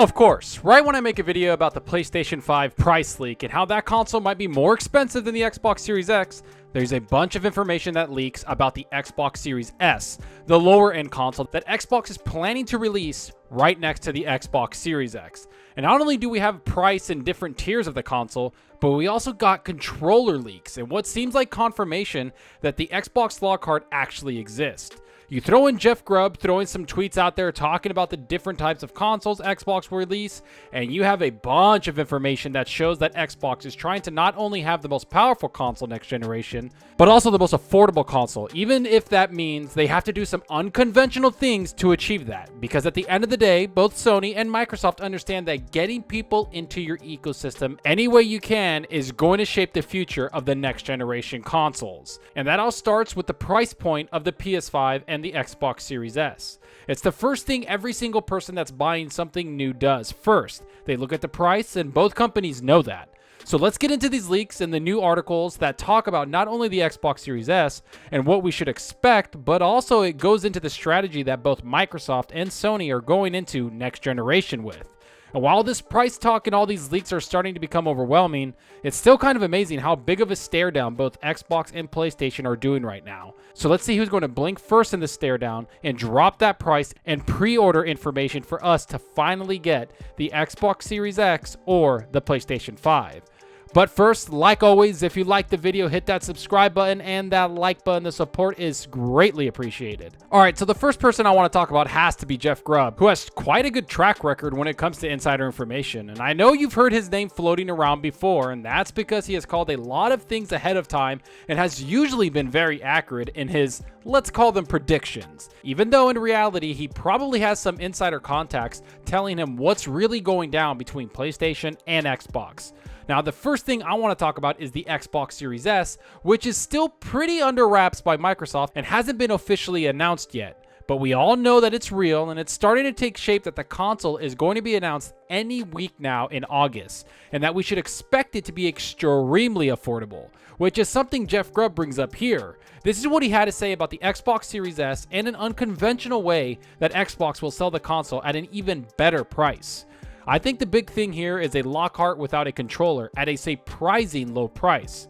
Of course, right when I make a video about the PlayStation 5 price leak and how that console might be more expensive than the Xbox Series X, there's a bunch of information that leaks about the Xbox Series S, the lower end console that Xbox is planning to release right next to the Xbox Series X. And not only do we have price and different tiers of the console, but we also got controller leaks and what seems like confirmation that the Xbox Lockhart actually exists. You throw in Jeff Grubb throwing some tweets out there talking about the different types of consoles Xbox will release, and you have a bunch of information that shows that Xbox is trying to not only have the most powerful console next generation, but also the most affordable console, even if that means they have to do some unconventional things to achieve that. Because at the end of the day, both Sony and Microsoft understand that getting people into your ecosystem any way you can is going to shape the future of the next generation consoles. And that all starts with the price point of the Ps5 and the Xbox Series S. It's the first thing every single person that's buying something new does. First, they look at the price, and both companies know that. So let's get into these leaks and the new articles that talk about not only the Xbox Series S and what we should expect, but also it goes into the strategy that both Microsoft and Sony are going into next generation with. And while this price talk and all these leaks are starting to become overwhelming, it's still kind of amazing how big of a stare down both Xbox and PlayStation are doing right now. So let's see who's going to blink first in the stare down and drop that price and pre-order information for us to finally get the Xbox Series X or the PlayStation 5. But first, like always, if you like the video, hit that subscribe button and that like button. The support is greatly appreciated. All right, so the first person I want to talk about has to be Jeff Grubb, who has quite a good track record when it comes to insider information. And I know you've heard his name floating around before, and that's because he has called a lot of things ahead of time and has usually been very accurate in his, let's call them, predictions. Even though in reality, he probably has some insider contacts telling him what's really going down between PlayStation and Xbox. Now, the first thing I want to talk about is the Xbox Series S, which is still pretty under wraps by Microsoft and hasn't been officially announced yet. But we all know that it's real, and it's starting to take shape that the console is going to be announced any week now in August, and that we should expect it to be extremely affordable, which is something Jeff Grubb brings up here. This is what he had to say about the Xbox Series S and an unconventional way that Xbox will sell the console at an even better price. I think the big thing here is a Lockhart without a controller at a surprising low price.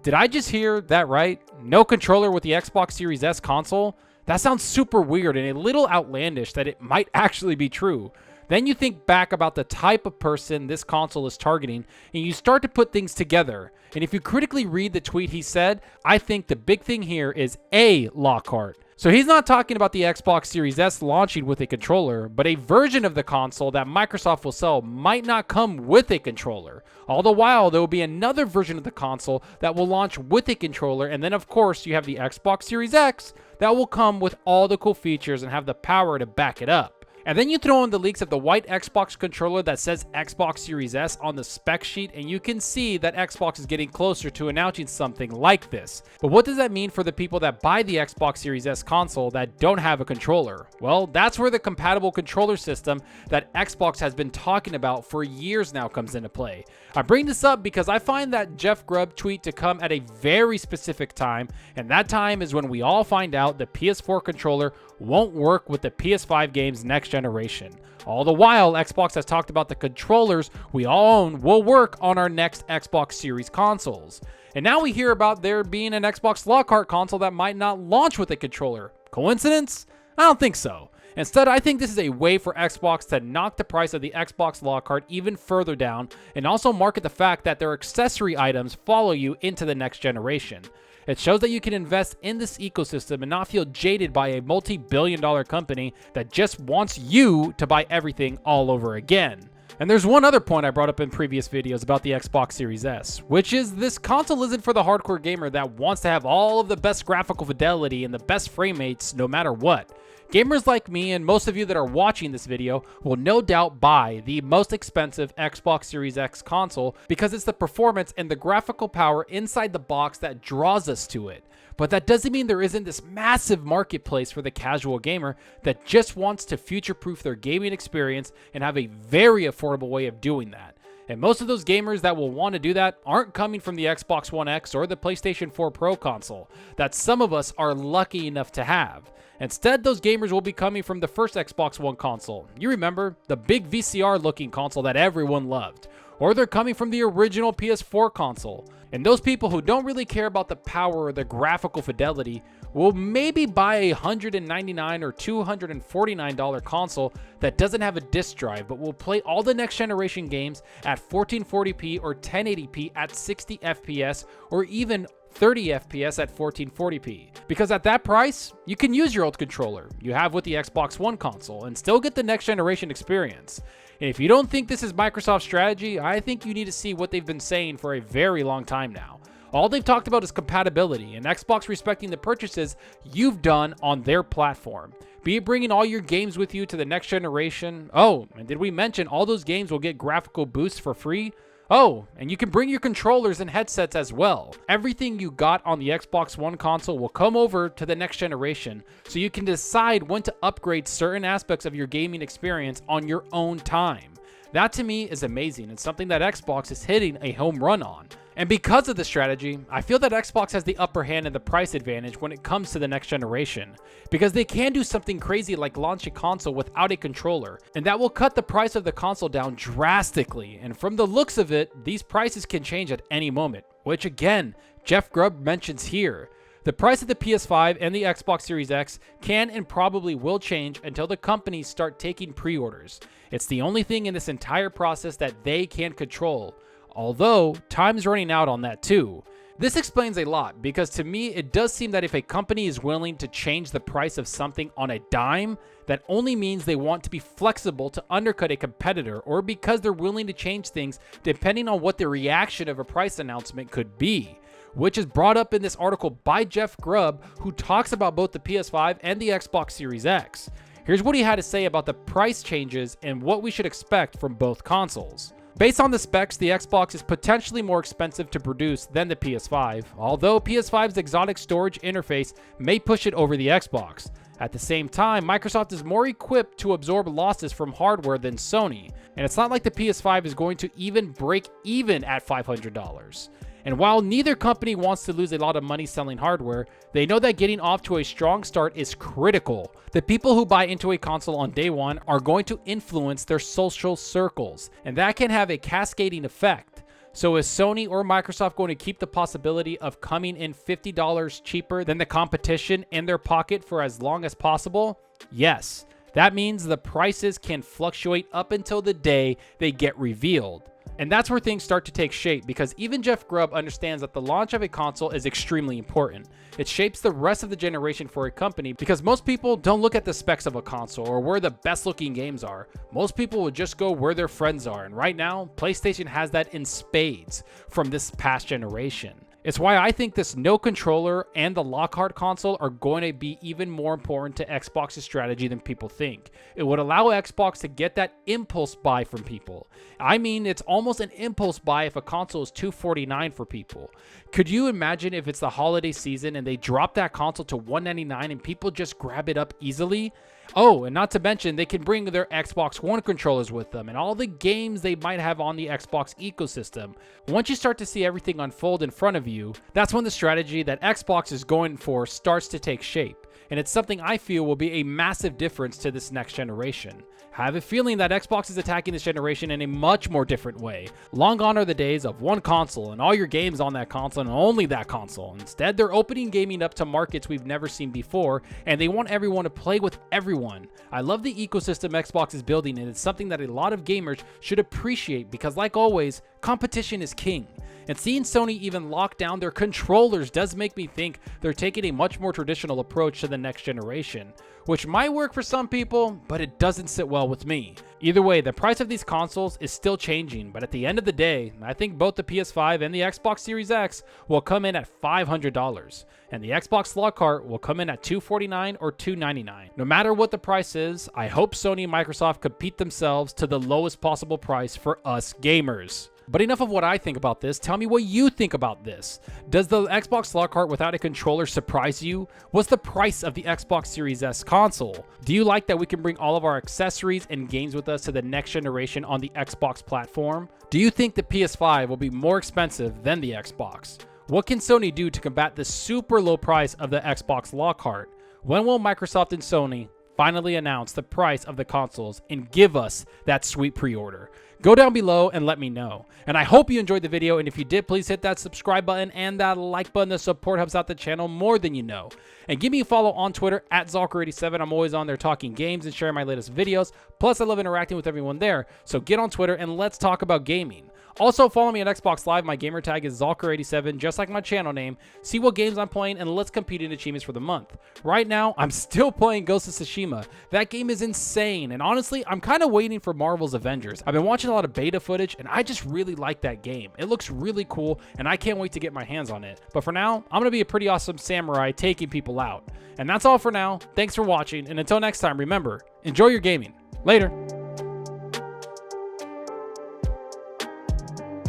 Did I just hear that right? No controller with the Xbox Series S console? That sounds super weird and a little outlandish that it might actually be true. Then you think back about the type of person this console is targeting, and you start to put things together. And if you critically read the tweet he said, I think the big thing here is a Lockhart. So he's not talking about the Xbox Series S launching with a controller, but a version of the console that Microsoft will sell might not come with a controller. All the while, there will be another version of the console that will launch with a controller, and then of course you have the Xbox Series X that will come with all the cool features and have the power to back it up. And then you throw in the leaks of the white Xbox controller that says Xbox Series S on the spec sheet, and you can see that Xbox is getting closer to announcing something like this. But what does that mean for the people that buy the Xbox Series S console that don't have a controller? Well, that's where the compatible controller system that Xbox has been talking about for years now comes into play. I bring this up because I find that Jeff Grubb tweet to come at a very specific time, and that time is when we all find out the PS4 controller won't work with the PS5 games next generation. All the while, Xbox has talked about the controllers we all own will work on our next Xbox Series consoles. And now we hear about there being an Xbox Lockhart console that might not launch with a controller. Coincidence? I don't think so. Instead, I think this is a way for Xbox to knock the price of the Xbox Lockhart even further down and also market the fact that their accessory items follow you into the next generation. It shows that you can invest in this ecosystem and not feel jaded by a multi-billion-dollar company that just wants you to buy everything all over again. And there's one other point I brought up in previous videos about the Xbox Series S, which is this console isn't for the hardcore gamer that wants to have all of the best graphical fidelity and the best frame rates no matter what. Gamers like me and most of you that are watching this video will no doubt buy the most expensive Xbox Series X console because it's the performance and the graphical power inside the box that draws us to it. But that doesn't mean there isn't this massive marketplace for the casual gamer that just wants to future-proof their gaming experience and have a very affordable way of doing that. And most of those gamers that will want to do that aren't coming from the Xbox One X or the PlayStation 4 Pro console that some of us are lucky enough to have. Instead, those gamers will be coming from the first Xbox One console. You remember, the big VCR looking console that everyone loved. Or they're coming from the original PS4 console. And those people who don't really care about the power or the graphical fidelity will maybe buy a $199 or $249 console that doesn't have a disc drive, but will play all the next generation games at 1440p or 1080p at 60 FPS or even 30 FPS at 1440p. Because at that price, you can use your old controller you have with the Xbox One console and still get the next generation experience. And if you don't think this is Microsoft's strategy, I think you need to see what they've been saying for a very long time now. All they've talked about is compatibility and Xbox respecting the purchases you've done on their platform. Be it bringing all your games with you to the next generation. Oh, and did we mention all those games will get graphical boosts for free? Oh, and you can bring your controllers and headsets as well. Everything you got on the Xbox One console will come over to the next generation, so you can decide when to upgrade certain aspects of your gaming experience on your own time. That to me is amazing and something that Xbox is hitting a home run on. And because of this strategy, I feel that Xbox has the upper hand in the price advantage when it comes to the next generation, because they can do something crazy like launch a console without a controller, and that will cut the price of the console down drastically. And from the looks of it, these prices can change at any moment, which again, Jeff Grubb mentions here. The price of the PS5 and the Xbox Series X can and probably will change until the companies start taking pre-orders. It's the only thing in this entire process that they can control. Although, time's running out on that too. This explains a lot, because to me, it does seem that if a company is willing to change the price of something on a dime, that only means they want to be flexible to undercut a competitor, or because they're willing to change things depending on what the reaction of a price announcement could be. Which is brought up in this article by Jeff Grubb, who talks about both the PS5 and the Xbox Series X. Here's what he had to say about the price changes and what we should expect from both consoles. Based on the specs, the Xbox is potentially more expensive to produce than the PS5, although PS5's exotic storage interface may push it over the Xbox. At the same time, Microsoft is more equipped to absorb losses from hardware than Sony, and it's not like the PS5 is going to even break even at $500. And while neither company wants to lose a lot of money selling hardware, they know that getting off to a strong start is critical. The people who buy into a console on day one are going to influence their social circles, and that can have a cascading effect. So is Sony or Microsoft going to keep the possibility of coming in $50 cheaper than the competition in their pocket for as long as possible? Yes. That means the prices can fluctuate up until the day they get revealed. And that's where things start to take shape, because even Jeff Grubb understands that the launch of a console is extremely important. It shapes the rest of the generation for a company, because most people don't look at the specs of a console or where the best looking games are. Most people will just go where their friends are, and right now, PlayStation has that in spades from this past generation. It's why I think this no controller and the Lockhart console are going to be even more important to Xbox's strategy than people think. It would allow Xbox to get that impulse buy from people. I mean, it's almost an impulse buy if a console is $249 for people. Could you imagine if it's the holiday season and they drop that console to $199 and people just grab it up easily? Oh, and not to mention, they can bring their Xbox One controllers with them and all the games they might have on the Xbox ecosystem. Once you start to see everything unfold in front of you, that's when the strategy that Xbox is going for starts to take shape. And it's something I feel will be a massive difference to this next generation. I have a feeling that Xbox is attacking this generation in a much more different way. Long gone are the days of one console and all your games on that console and only that console. Instead, they're opening gaming up to markets we've never seen before, and they want everyone to play with everyone. I love the ecosystem Xbox is building, and it's something that a lot of gamers should appreciate, because like always, competition is king. And seeing Sony even lock down their controllers does make me think they're taking a much more traditional approach to the next generation, which might work for some people, but it doesn't sit well with me. Either way, the price of these consoles is still changing, but at the end of the day, I think both the PS5 and the Xbox Series X will come in at $500, and the Xbox Lockhart will come in at $249 or $299. No matter what the price is, I hope Sony and Microsoft compete themselves to the lowest possible price for us gamers. But enough of what I think about this. Tell me what you think about this. Does the Xbox Lockhart without a controller surprise you? Was the price of the Xbox Series S console. Do you like that we can bring all of our accessories and games with us to the next generation on the Xbox platform? Do you think the PS5 will be more expensive than the Xbox? What can Sony do to combat the super low price of the Xbox Lockhart? When will Microsoft and Sony finally announce the price of the consoles and give us that sweet pre-order? Go down below and let me know. And I hope you enjoyed the video, and if you did, please hit that subscribe button and that like button. The support helps out the channel more than you know. And give me a follow on Twitter at Zalker87. I'm always on there talking games and sharing my latest videos. Plus, I love interacting with everyone there. So get on Twitter and let's talk about gaming. Also, follow me on Xbox Live. My gamer tag is Zalker87, just like my channel name. See what games I'm playing, and let's compete in achievements for the month. Right now, I'm still playing Ghost of Tsushima. That game is insane, and honestly, I'm kind of waiting for Marvel's Avengers. I've been watching a lot of beta footage, and I just really like that game. It looks really cool, and I can't wait to get my hands on it. But for now, I'm going to be a pretty awesome samurai taking people out. And that's all for now. Thanks for watching, and until next time, remember, enjoy your gaming. Later.